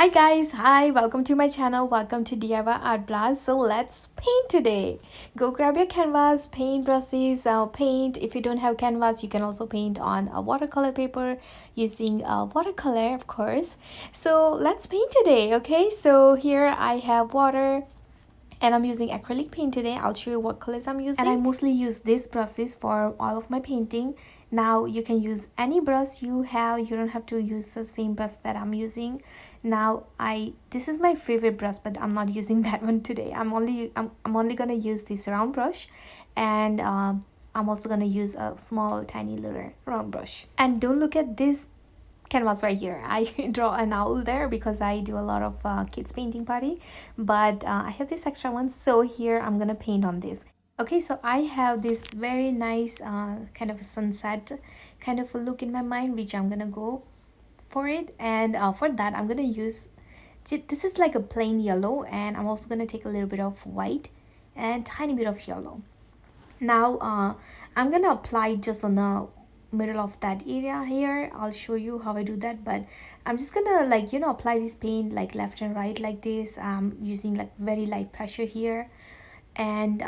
Hi guys, hi, welcome to my channel, welcome to DIY Art Blast. So let's paint today. Go grab your canvas, paint brushes, paint. If you don't have canvas, you can also paint on a watercolor paper using watercolor, of course. So let's paint today, okay? So here I have water and I'm using acrylic paint today. I'll show you what colors I'm using, and I mostly use these brushes for all of my painting. Now you can use any brush you have, you don't have to use the same brush that I'm using. Now this is my favorite brush, but I'm not using that one today. I'm only gonna use this round brush, and I'm also gonna use a small tiny little round brush. And don't look at this canvas right here. I draw an owl there because I do a lot of kids painting party, but I have this extra one, so here I'm gonna paint on this. Okay, so I have this very nice kind of a sunset kind of a look in my mind, which I'm gonna go for it. And for that I'm gonna use, this is like a plain yellow, and I'm also gonna take a little bit of white and tiny bit of yellow. Now I'm gonna apply just on the middle of that area here. I'll show you how I do that, but I'm just gonna, like, apply this paint like left and right like this. I'm using like very light pressure here. And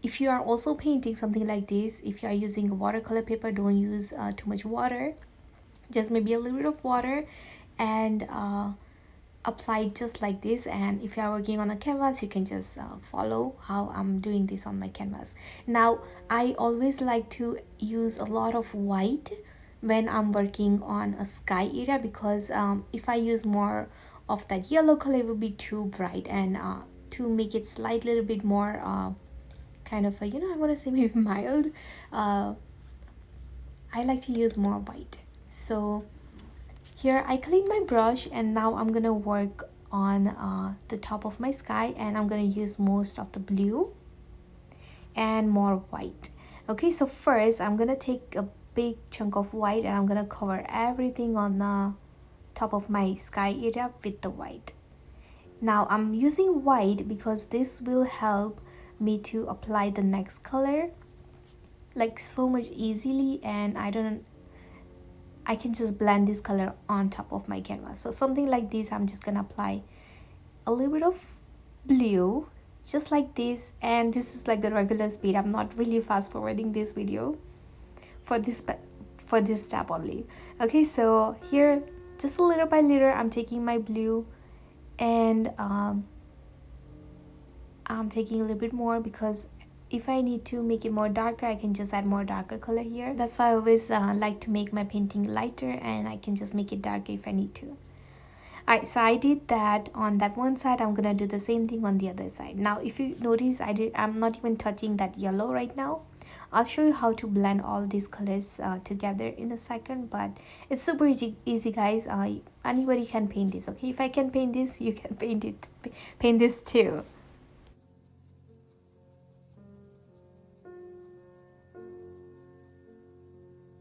if you are also painting something like this, if you are using a watercolor paper, don't use too much water, just maybe a little bit of water, and apply it just like this. And if you are working on a canvas, you can just follow how I'm doing this on my canvas. Now I always like to use a lot of white when I'm working on a sky area, because if I use more of that yellow color, it will be too bright. And to make it slight little bit more kind of a, I want to say maybe mild, I like to use more white. So here I clean my brush, and now I'm gonna work on the top of my sky, and I'm gonna use most of the blue and more white. Okay, so first I'm gonna take a big chunk of white, and I'm gonna cover everything on the top of my sky area with the white. Now I'm using white because this will help me to apply the next color like so much easily, and I can just blend this color on top of my canvas. So something like this, I'm just gonna apply a little bit of blue just like this. And this is like the regular speed. I'm not really fast forwarding this video for this step only. Okay, so here just a little by little I'm taking my blue, and I'm taking a little bit more, because if I need to make it more darker, I can just add more darker color here. That's why I always like to make my painting lighter, and I can just make it darker if I need to. Alright, so I did that on that one side. I'm gonna do the same thing on the other side. Now if you notice, I'm not even touching that yellow right now. I'll show you how to blend all these colors together in a second, but it's super easy guys. Anybody can paint this. Okay, if I can paint this, you can paint this too.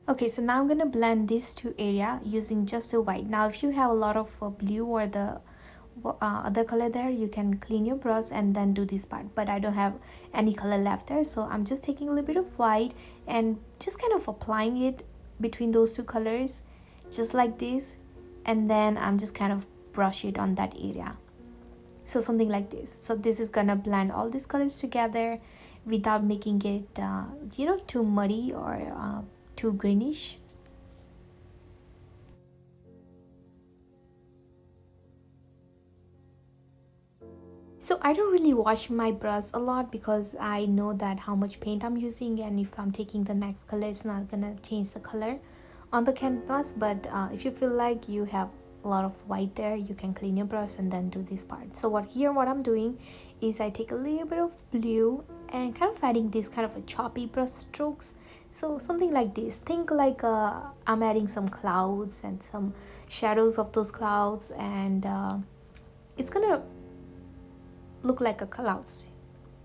Okay, so now I'm gonna blend these two area using just the white. Now if you have a lot of blue or the other color there, you can clean your brush and then do this part, but I don't have any color left there, so I'm just taking a little bit of white and just kind of applying it between those two colors just like this, and then I'm just kind of brush it on that area. So something like this. So this is gonna blend all these colors together without making it too muddy or too greenish. So I don't really wash my brush a lot, because I know that how much paint I'm using, and if I'm taking the next color, it's not gonna change the color on the canvas. But if you feel like you have a lot of white there, you can clean your brush and then do this part. So what I'm doing is I take a little bit of blue and kind of adding this kind of a choppy brush strokes. So something like this. Think like I'm adding some clouds and some shadows of those clouds, and it's gonna look like a clouds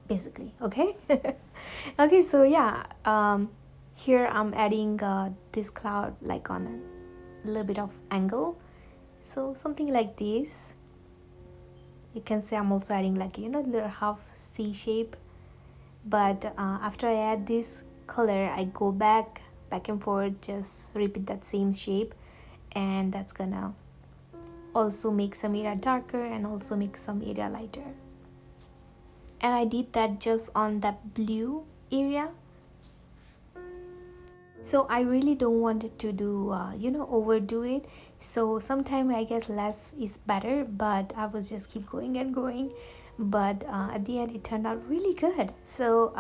basically. Okay. Okay, so yeah, here I'm adding this cloud like on a little bit of angle, so something like this. You can say I'm also adding like little half C shape, but after I add this color, I go back and forth, just repeat that same shape, and that's gonna also make some area darker and also make some area lighter. And I did that just on that blue area. So I really don't want it to do overdo it. So sometimes I guess less is better, but I was just keep going and going. But at the end it turned out really good. So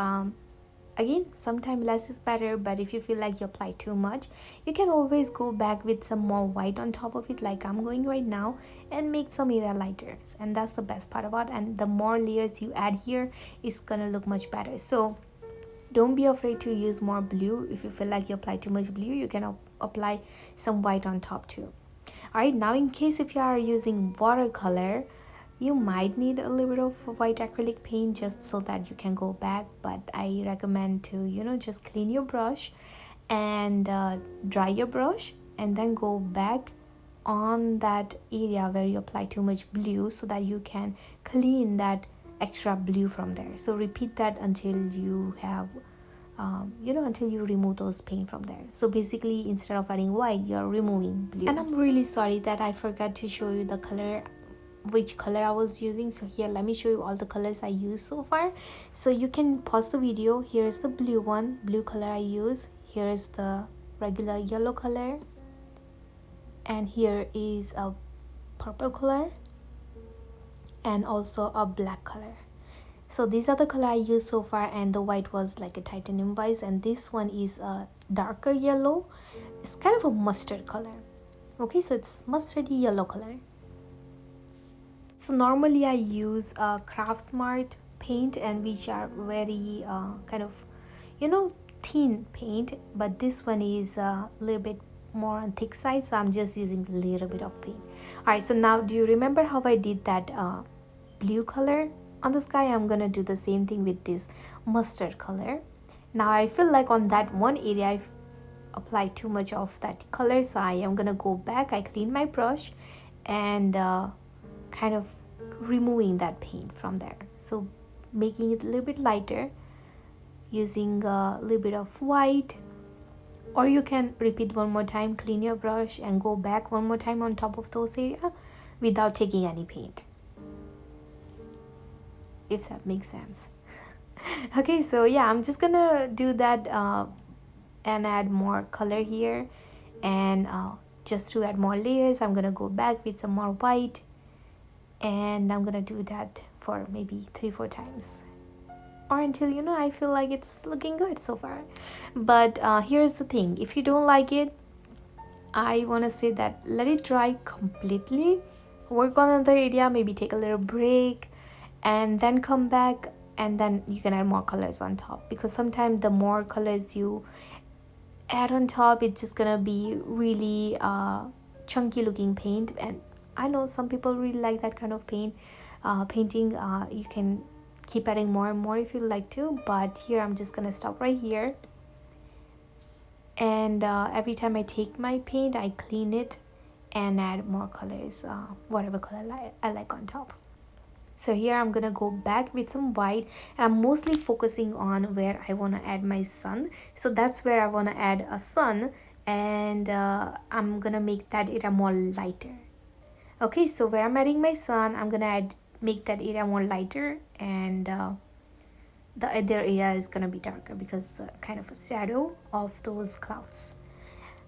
again, sometimes less is better, but if you feel like you apply too much, you can always go back with some more white on top of it, like I'm going right now, and make some area lighter. And that's the best part about it. And the more layers you add here, it's gonna look much better. So don't be afraid to use more blue. If you feel like you apply too much blue, you can apply some white on top too. All right, now in case if you are using watercolor, you might need a little bit of white acrylic paint just so that you can go back, but I recommend to just clean your brush and dry your brush, and then go back on that area where you apply too much blue so that you can clean that extra blue from there. So repeat that until you have until you remove those paint from there. So basically, instead of adding white, you're removing blue. And I'm really sorry that I forgot to show you the color, which color I was using. So here, let me show you all the colors I used so far. So you can pause the video. Here is the blue color I use. Here is the regular yellow color, and here is a purple color and also a black color. So these are the color I used so far, and the white was like a titanium base, and this one is a darker yellow. It's kind of a mustard color. Okay, so it's mustardy yellow color. So normally I use Craft Smart paint, and which are very kind of thin paint, but this one is a little bit more on thick side, so I'm just using a little bit of paint. All right, so now do you remember how I did that blue color on the sky? I'm gonna do the same thing with this mustard color. Now I feel like on that one area I've applied too much of that color, so I am gonna go back. I clean my brush and kind of removing that paint from there, so making it a little bit lighter using a little bit of white. Or you can repeat one more time, clean your brush and go back one more time on top of those areas without taking any paint, if that makes sense. Okay, so yeah, I'm just gonna do that and add more color here, and just to add more layers I'm gonna go back with some more white, and I'm gonna do that for maybe 3-4 times, or until I feel like it's looking good so far. But here's the thing, if you don't like it, I want to say that let it dry completely, work on another area, maybe take a little break, and then come back, and then you can add more colors on top, because sometimes the more colors you add on top, it's just gonna be really chunky looking paint. And I know some people really like that kind of painting. You can keep adding more and more if you like to, but here I'm just gonna stop right here, and every time I take my paint I clean it and add more colors, whatever color I like on top. So here I'm gonna go back with some white, and I'm mostly focusing on where I want to add my sun. So that's where I want to add a sun, and I'm gonna make that area more lighter. Okay, so where I'm adding my sun, I'm gonna make that area more lighter, and the other area is gonna be darker because the kind of a shadow of those clouds.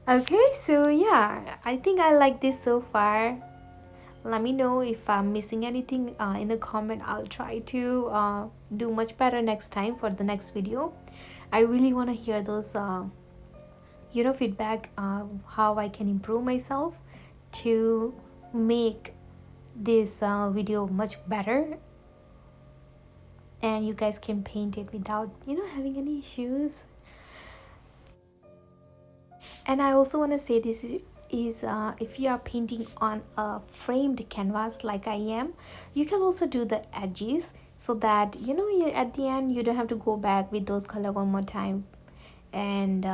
Okay, so yeah, I think I like this so far. Let me know if I'm missing anything in the comment. I'll try to do much better next time for the next video. I really want to hear those feedback, how I can improve myself to make this video much better, and you guys can paint it without having any issues. And I also want to say this is if you are painting on a framed canvas like I am, you can also do the edges, so that you at the end you don't have to go back with those color one more time and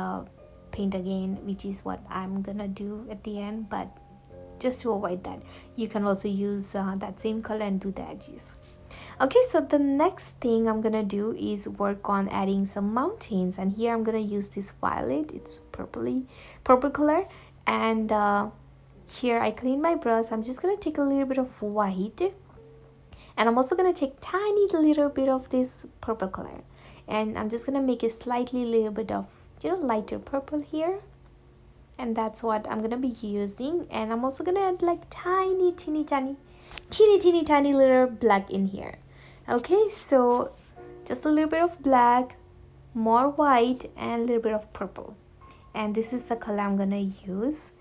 paint again, which is what I'm gonna do at the end. But just to avoid that, you can also use that same color and do the edges. Okay, so the next thing I'm gonna do is work on adding some mountains, and here I'm gonna use this violet. It's purple color, and here I clean my brush. I'm just gonna take a little bit of white, and I'm also gonna take tiny little bit of this purple color, and I'm just gonna make it slightly little bit of, you know, lighter purple here, and that's what I'm gonna be using. And I'm also gonna add like teeny tiny little black in here. Okay, so just a little bit of black, more white, and a little bit of purple. And this is the color I'm gonna use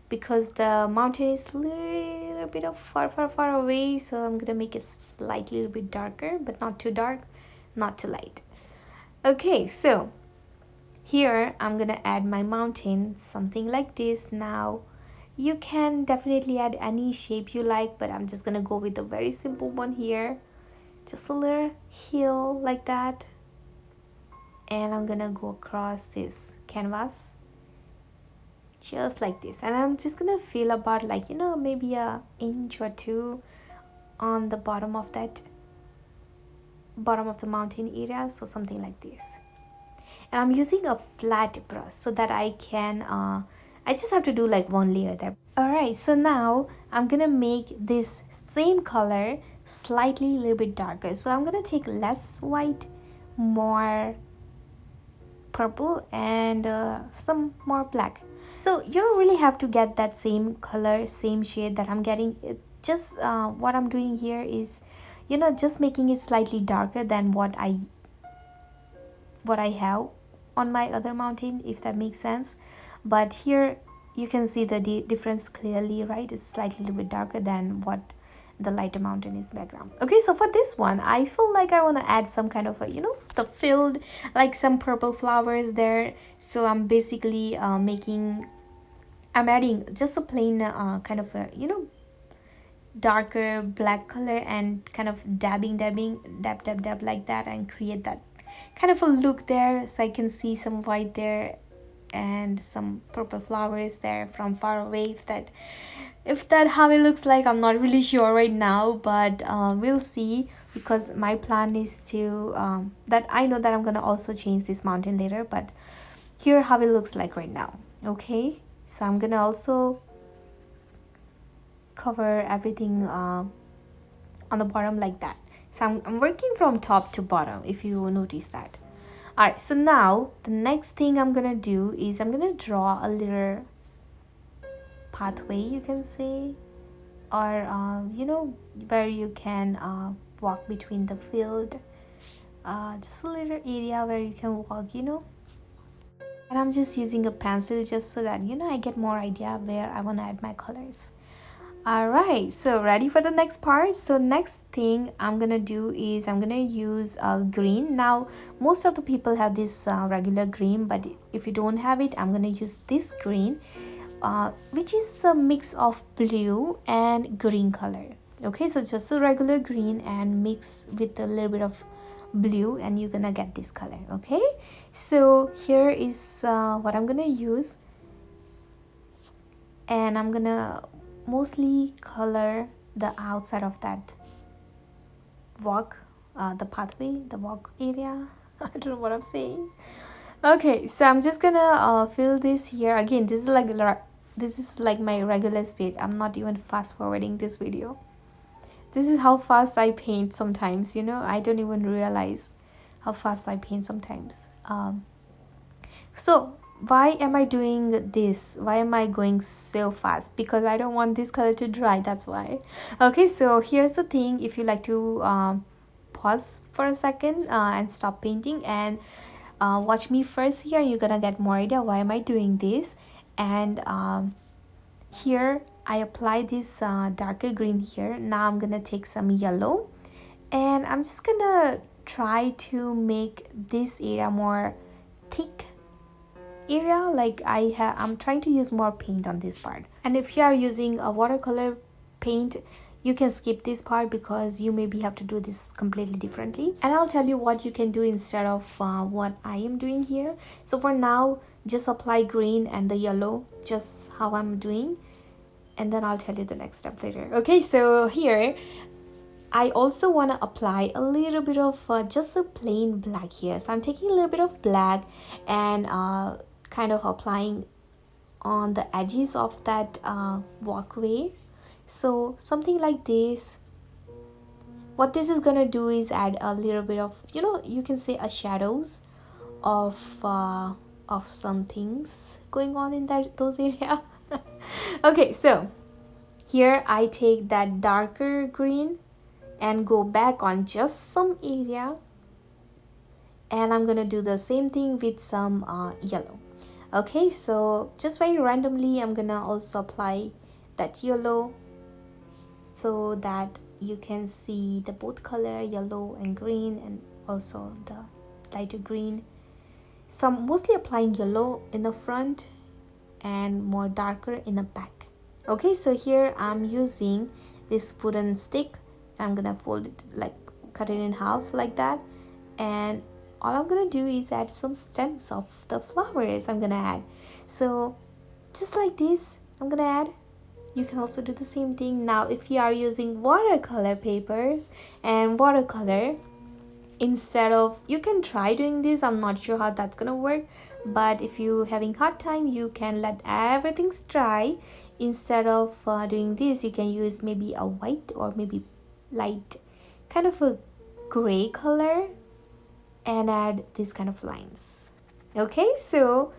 because the mountain is a little bit of far away, so I'm gonna make it slightly a little bit darker, but not too dark, not too light. Okay, so here I'm gonna add my mountain, something like this. Now you can definitely add any shape you like, but I'm just gonna go with a very simple one here, just a little hill like that. And I'm gonna go across this canvas just like this, and I'm just gonna fill about like, you know, maybe a inch or two on the bottom of the mountain area, so something like this. And I'm using a flat brush so that I can I just have to do like one layer there. Alright, so now I'm gonna make this same color slightly a little bit darker. So I'm gonna take less white, more purple, and some more black. So you don't really have to get that same color, same shade that I'm getting. It just what I'm doing here is, you know, just making it slightly darker than what I have on my other mountain, if that makes sense. But here you can see the difference clearly, right? It's slightly a little bit darker than what the lighter mountain is background. Okay, so for this one I feel like I want to add some kind of a, you know, the filled, like some purple flowers there. So I'm basically I'm adding just a plain kind of a, you know, darker black color, and kind of dab like that, and create that kind of a look there. So I can see some white there and some purple flowers there from far away. If that how it looks like, I'm not really sure right now, but we'll see, because my plan is to that I know that I'm gonna also change this mountain later, but here how it looks like right now. Okay, so I'm gonna also cover everything on the bottom like that. So I'm working from top to bottom, if you notice that. Alright, so now the next thing I'm gonna do is I'm gonna draw a little pathway, you can say, or you know, where you can walk between the field, just a little area where you can walk, you know. And I'm just using a pencil just so that, you know, I get more idea where I want to add my colors. Alright, so ready for the next part. So next thing I'm gonna do is I'm gonna use green. Now most of the people have this regular green, but if you don't have it, I'm gonna use this green, which is a mix of blue and green color. Okay, so just a regular green and mix with a little bit of blue, and you're gonna get this color. Okay, so here is what I'm gonna use, and I'm gonna mostly color the outside of that walk, the pathway, the walk area. I don't know what I'm saying. Okay, so I'm just gonna fill this here. Again, this is like my regular speed. I'm not even fast forwarding this video. This is how fast I paint sometimes, you know. I don't even realize how fast I paint sometimes. So why am I doing this? Why am I going so fast? Because I don't want this color to dry, that's why. Okay, so here's the thing. If you like to pause for a second and stop painting and watch me first here, you're gonna get more idea why am I doing this. And here I apply this darker green here. Now I'm gonna take some yellow, and I'm just gonna try to make this area more thick area. Like I'm trying to use more paint on this part. And if you are using a watercolor paint, you can skip this part because you maybe have to do this completely differently, and I'll tell you what you can do instead of what I am doing here. So for now, just apply green and the yellow, just how I'm doing, and then I'll tell you the next step later. Okay, so here I also want to apply a little bit of just a plain black here. So I'm taking a little bit of black and kind of applying on the edges of that walkway. So something like this. What this is gonna do is add a little bit of, you can say a shadows of some things going on in those area. Okay, so here I take that darker green and go back on just some area, and I'm gonna do the same thing with some yellow. Okay, so just very randomly I'm gonna also apply that yellow so that you can see the both color, yellow and green, and also the lighter green. So I'm mostly applying yellow in the front and more darker in the back. Okay, so here I'm using this wooden stick. I'm gonna fold it, like cut it in half like that, and all I'm gonna do is add some stems of the flowers I'm gonna add. So just like this I'm gonna add. You can also do the same thing. Now if you are using watercolor papers and watercolor, instead of, you can try doing this, I'm not sure how that's gonna work, but if you having hard time, you can let everything dry. Instead of doing this, you can use maybe a white or maybe light kind of a gray color and add these kind of lines. Okay, so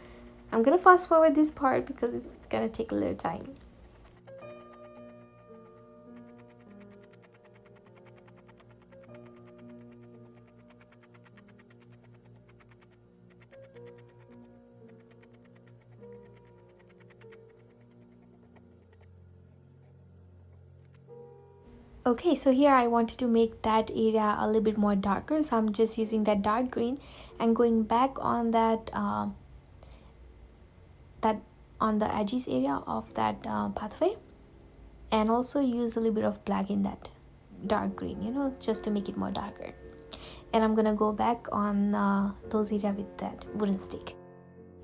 I'm gonna fast forward this part because it's gonna take a little time. Okay, so here I wanted to make that area a little bit more darker, so I'm just using that dark green and going back on that on the edges area of that pathway, and also use a little bit of black in that dark green, just to make it more darker. And I'm gonna go back on those area with that wooden stick.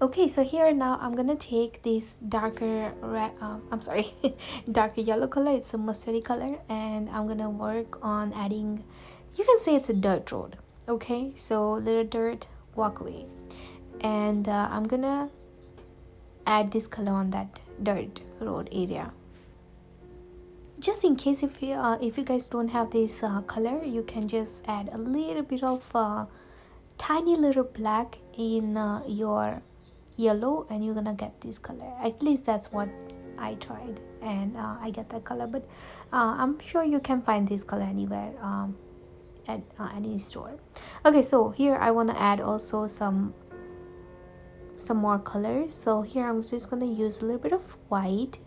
Okay, so here now I'm gonna take this darker darker yellow color. It's a mustardy color, and I'm gonna work on adding, you can say it's a dirt road. Okay, so little dirt walkway, and I'm gonna add this color on that dirt road area. Just in case if you guys don't have this color, you can just add a little bit of tiny little black in your yellow, and you're gonna get this color. At least that's what I tried, and I get that color, but I'm sure you can find this color anywhere at any store. Okay, so here I want to add also some more colors. So here I'm just gonna use a little bit of white,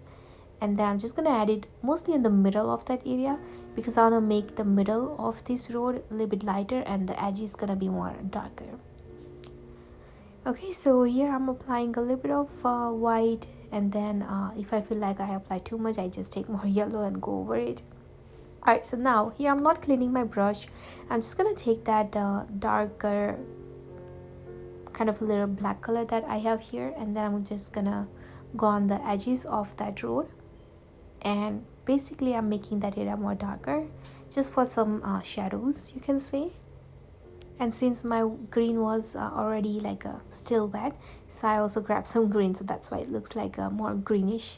and then I'm just gonna add it mostly in the middle of that area, because I want to make the middle of this road a little bit lighter and the edge is gonna be more darker. Okay, so here I'm applying a little bit of white, and then if I feel like I apply too much, I just take more yellow and go over it. Alright, so now here I'm not cleaning my brush. I'm just gonna take that darker kind of little black color that I have here, and then I'm just gonna go on the edges of that road, and basically I'm making that area more darker just for some shadows, you can say. And since my green was already like still wet, so I also grabbed some green, so that's why it looks like more greenish.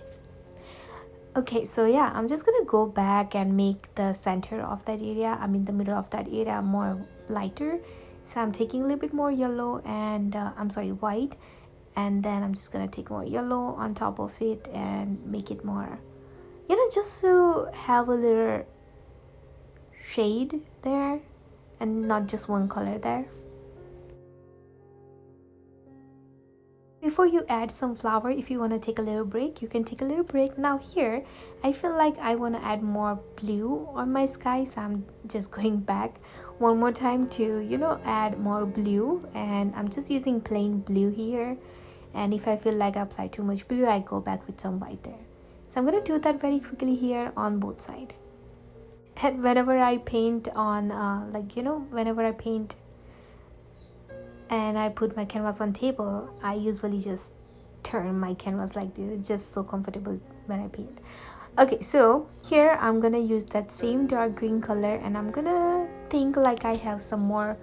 Okay, so yeah, I'm just gonna go back and make the center of that area, the middle of that area, more lighter. So I'm taking a little bit more yellow and white, and then I'm just gonna take more yellow on top of it and make it more, just to have a little shade there and not just one color there. Before you add some flower, if you want to take a little break, you can take a little break. Now here I feel like I want to add more blue on my sky, so I'm just going back one more time to add more blue, and I'm just using plain blue here. And if I feel like I apply too much blue, I go back with some white there. So I'm going to do that very quickly here on both sides. And whenever I paint on whenever I paint and I put my canvas on table, I usually just turn my canvas like this. It's just so comfortable when I paint. Okay, so here I'm gonna use that same dark green color, and I'm gonna think like I have some more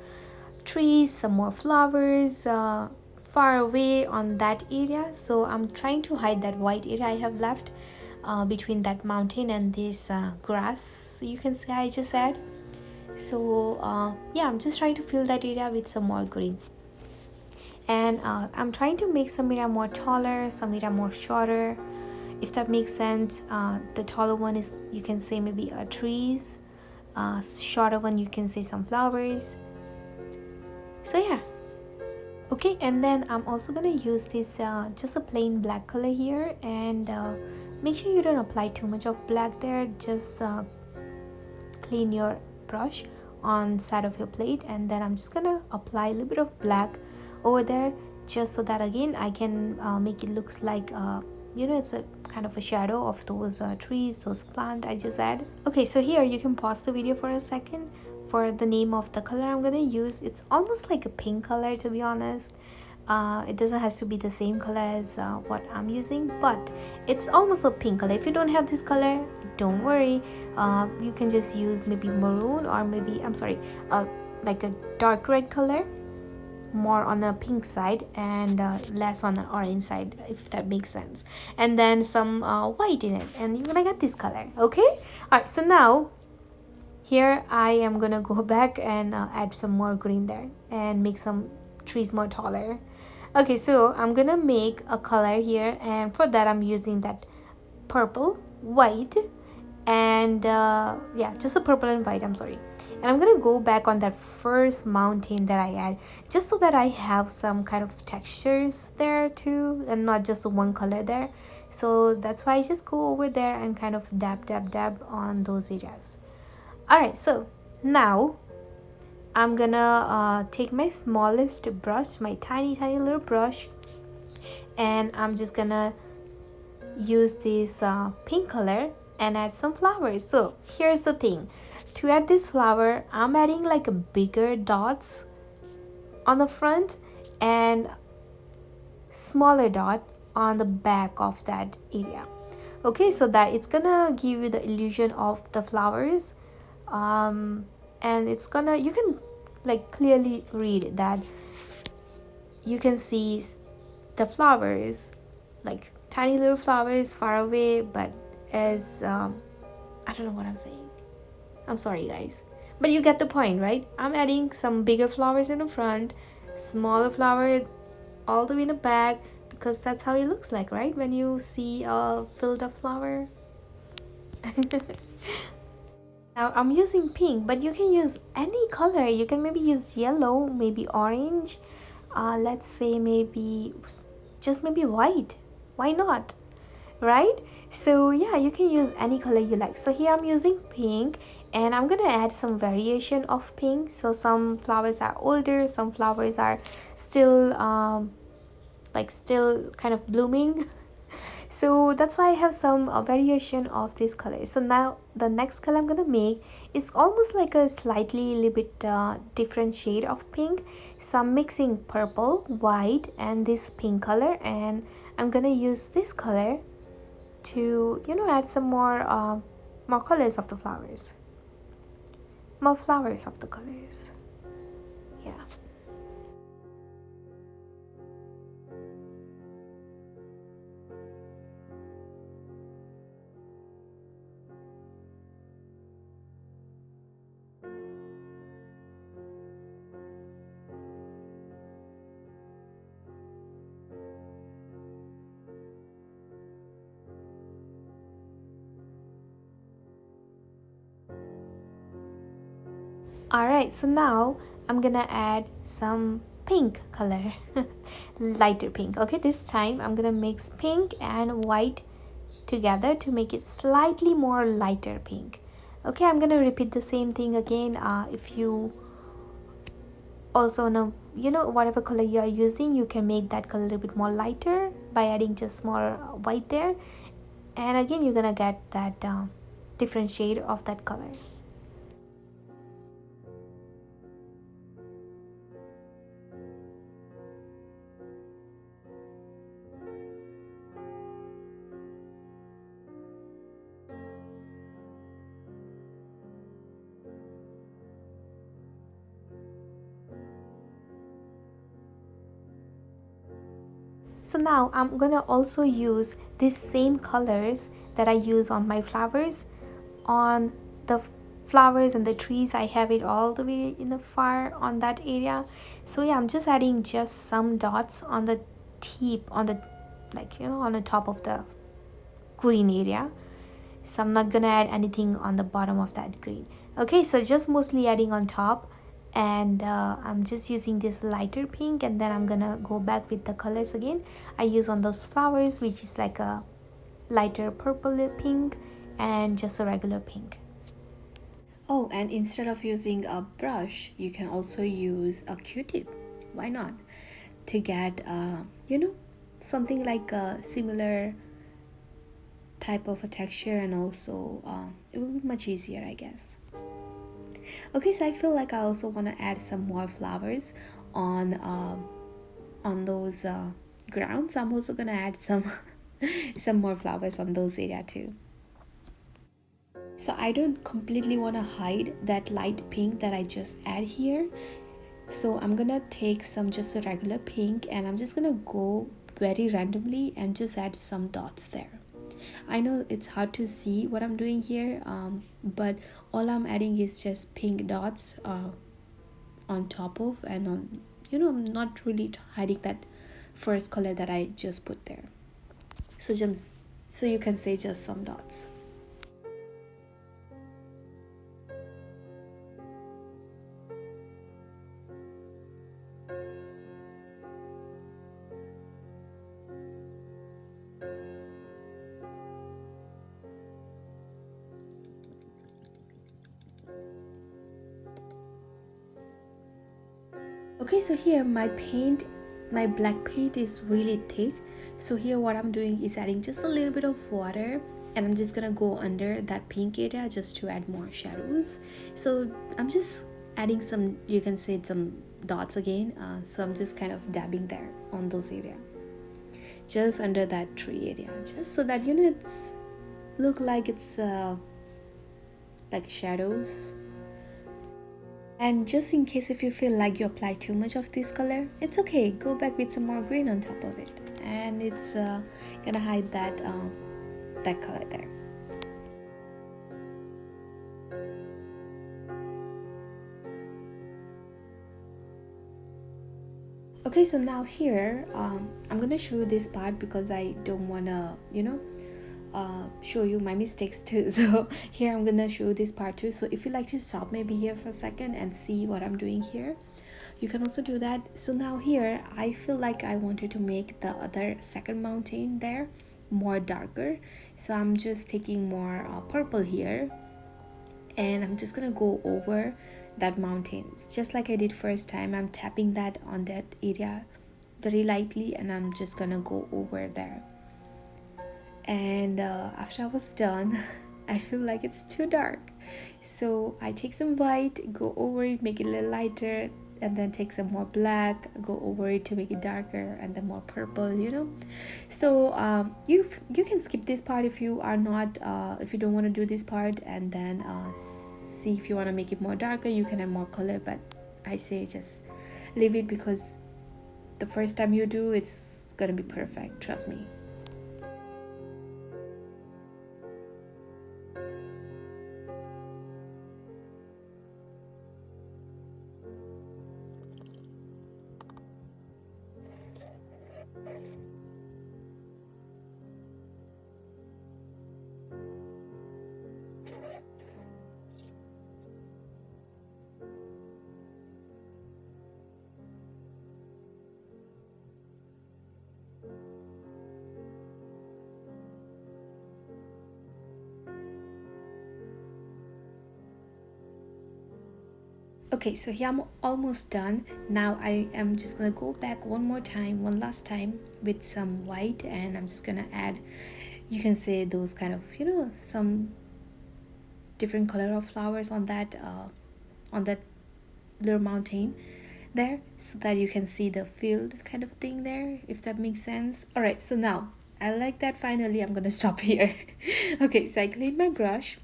trees, some more flowers far away on that area, so I'm trying to hide that white area I have left between that mountain and this grass, you can say I just said. So yeah, I'm just trying to fill that area with some more green. And I'm trying to make some area more taller, some area more shorter, if that makes sense. The taller one is, you can say, maybe trees. Shorter one, you can say some flowers. So yeah. Okay, and then I'm also gonna use this just a plain black color here, and make sure you don't apply too much of black there. Just clean your brush on side of your plate, and then I'm just gonna apply a little bit of black over there, just so that again I can make it looks like it's a kind of a shadow of those trees, those plants I just add. Okay, so here you can pause the video for a second. For the name of the color I'm gonna use, it's almost like a pink color, to be honest. It doesn't have to be the same color as what I'm using, but it's almost a pink color. If you don't have this color, don't worry. You can just use maybe maroon, or maybe, I'm sorry, like a dark red color, more on the pink side and less on the orange side, if that makes sense. And then some white in it, and you're gonna get this color. Okay, all right, so now here I am gonna go back and add some more green there and make some trees more taller. Okay, so I'm gonna make a color here, and for that I'm using that purple, white, and yeah, just a purple and white, I'm sorry. And I'm gonna go back on that first mountain that I add, just so that I have some kind of textures there too, and not just one color there. So that's why I just go over there and kind of dab on those areas. Alright, so now I'm gonna take my smallest brush, my tiny little brush, and I'm just gonna use this pink color and add some flowers. So here's the thing, to add this flower I'm adding like a bigger dots on the front and smaller dot on the back of that area. Okay, so that it's gonna give you the illusion of the flowers, and it's gonna, you can like clearly read that, you can see the flowers, like tiny little flowers far away, but as I don't know what I'm saying, I'm sorry guys, but you get the point, right? I'm adding some bigger flowers in the front, smaller flower all the way in the back, because that's how it looks like, right, when you see a filled up flower. Now I'm using pink, but you can use any color. You can maybe use yellow, maybe orange, let's say maybe just maybe white. Why not, right? So yeah, you can use any color you like. So here I'm using pink, and I'm gonna add some variation of pink. So some flowers are older, some flowers are still still kind of blooming. So that's why I have some variation of this color. So now the next color I'm gonna make is almost like a slightly little bit different shade of pink. So I'm mixing purple, white, and this pink color, and I'm gonna use this color to add some more colors of the flowers, more flowers of the colors. Yeah. Alright, so now I'm gonna add some pink color, lighter pink. Okay, this time I'm gonna mix pink and white together to make it slightly more lighter pink. Okay, I'm gonna repeat the same thing again. If you also know, whatever color you are using, you can make that color a little bit more lighter by adding just more white there, and again you're gonna get that different shade of that color. So now I'm gonna also use these same colors that I use on my flowers. On the flowers and the trees, I have it all the way in the far on that area. So yeah, I'm just adding just some dots on the tip, on the, like, on the top of the green area. So I'm not gonna add anything on the bottom of that green. Okay, so just mostly adding on top, and I'm just using this lighter pink, and then I'm gonna go back with the colors again I use on those flowers, which is like a lighter purple pink and just a regular pink. Oh, and instead of using a brush, you can also use a Q-tip. Why not? To get something like a similar type of a texture, and also it will be much easier, I guess. Okay, so I feel like I also want to add some more flowers on those grounds. I'm also gonna add some some more flowers on those area too. So I don't completely want to hide that light pink that I just add here. So I'm gonna take some just a regular pink, and I'm just gonna go very randomly and just add some dots there. I know it's hard to see what I'm doing here, but all I'm adding is just pink dots on top of, and on, I'm not really hiding that first color that I just put there. So just, so you can say just some dots. Okay, so here my black paint is really thick. So here what I'm doing is adding just a little bit of water, and I'm just gonna go under that pink area just to add more shadows. So I'm just adding some, you can say, some dots again. So I'm just kind of dabbing there on those area, just under that tree area, just so that it's look like it's like shadows. And just in case if you feel like you apply too much of this color, it's okay, go back with some more green on top of it, and it's gonna hide that that color there. Okay, so now here I'm gonna show you this part because I don't wanna show you my mistakes too. So here I'm gonna show this part too. So if you like to stop maybe here for a second and see what I'm doing here, you can also do that. So now here I feel like I wanted to make the other second mountain there more darker, so I'm just taking more purple here, and I'm just gonna go over that mountain. It's just like I did first time. I'm tapping that on that area very lightly, and I'm just gonna go over there. And after I was done, I feel like it's too dark, so I take some white, go over it, make it a little lighter, and then take some more black, go over it to make it darker, and then more purple, so you can skip this part if you are not if you don't want to do this part, and then see if you want to make it more darker, you can add more color. But I say just leave it, because the first time you do, it's gonna be perfect, trust me. Okay, so here I'm almost done. Now I am just gonna go back one last time with some white, and I'm just gonna add, you can say, those kind of some different color of flowers on that little mountain there, so that you can see the field kind of thing there, if that makes sense. All right, so now I like that. Finally, I'm gonna stop here. Okay, so I cleaned my brush,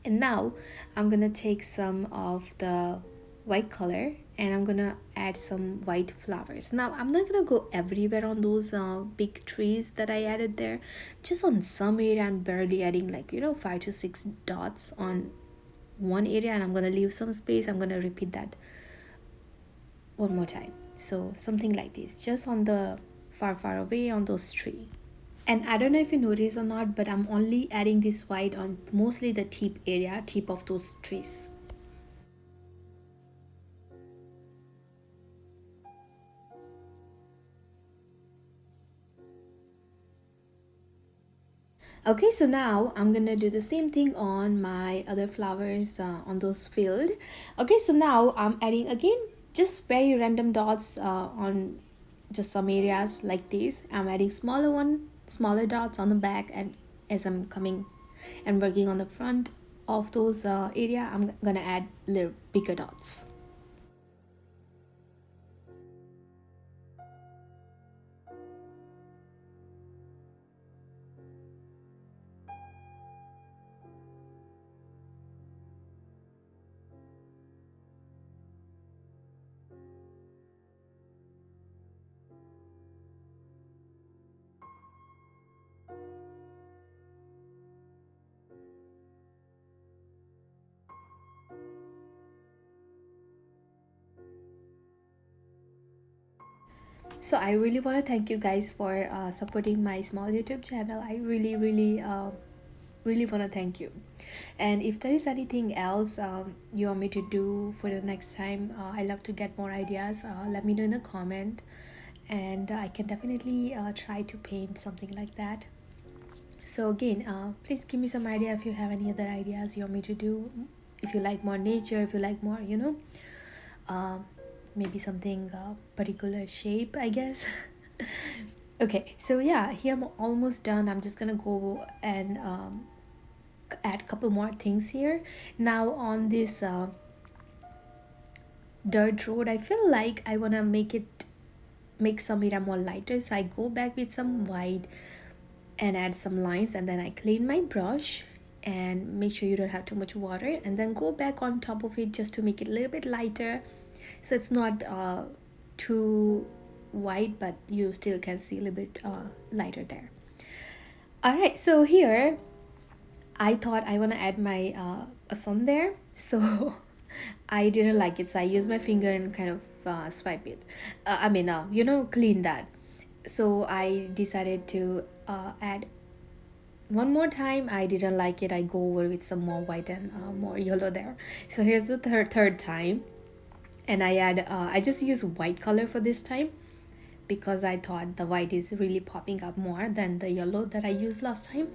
and now I'm gonna take some of the white color, and I'm gonna add some white flowers. Now I'm not gonna go everywhere on those big trees that I added there, just on some area. I'm barely adding like 5 to 6 dots on one area, and I'm gonna leave some space. I'm gonna repeat that one more time, so something like this, just on the far away on those trees. And I don't know if you notice or not, but I'm only adding this white on mostly the tip of those trees. Okay, so now I'm gonna do the same thing on my other flowers on those field. Okay, so now I'm adding again just very random dots on just some areas like this. I'm adding smaller dots on the back, and as I'm coming and working on the front of those area, I'm gonna add little bigger dots. So I really want to thank you guys for supporting my small YouTube channel. I really want to thank you. And if there is anything else you want me to do for the next time, I love to get more ideas. Let me know in the comment, and I can definitely try to paint something like that. So again, please give me some idea if you have any other ideas you want me to do. If you like more nature, if you like more, uh, maybe something particular shape, I guess. Okay, so yeah, here I'm almost done. I'm just gonna go and add a couple more things here. Now on this dirt road, I feel like I want to make some area more lighter, so I go back with some white and add some lines, and then I clean my brush and make sure you don't have too much water, and then go back on top of it just to make it a little bit lighter, so it's not too white, but you still can see a little bit lighter there. All right, so here I thought I want to add my a sun there, so I didn't like it, so I used my finger and kind of swipe it. Clean that. So I decided to add one more time. I didn't like it. I go over with some more white and more yellow there. So here's the third time, and I just use white color for this time, because I thought the white is really popping up more than the yellow that I used last time.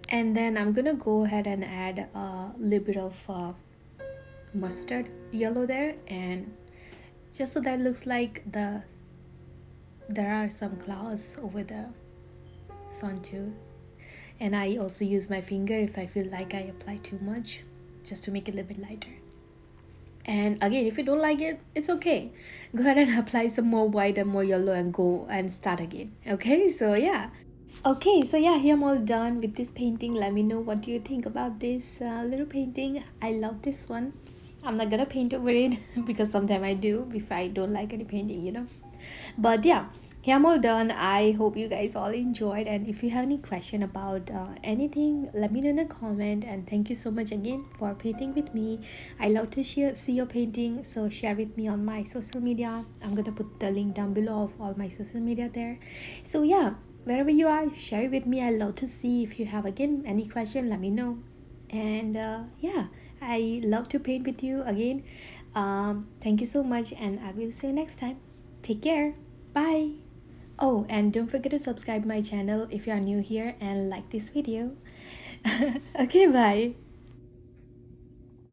And then I'm gonna go ahead and add a little bit of mustard yellow there, and just so that looks like there are some clouds over the sun too. And I also use my finger if I feel like I apply too much, just to make it a little bit lighter. And again, if you don't like it, it's okay, go ahead and apply some more white and more yellow and go and start again. Okay, so yeah. Okay, so yeah, here I'm all done with this painting. Let me know what do you think about this little painting. I love this one. I'm not gonna paint over it because sometimes I do if I don't like any painting. But yeah, here I'm all done. I hope you guys all enjoyed, and if you have any question about anything, let me know in the comment. And thank you so much again for painting with me. I love to see your painting, so share with me on my social media. I'm gonna put the link down below of all my social media there. So yeah, wherever you are, share it with me. I love to see. If you have again any question, let me know. And yeah, I love to paint with you again. Thank you so much, and I will see you next time. Take care. Bye. Oh, and don't forget to subscribe my channel if you are new here and like this video. Okay, bye.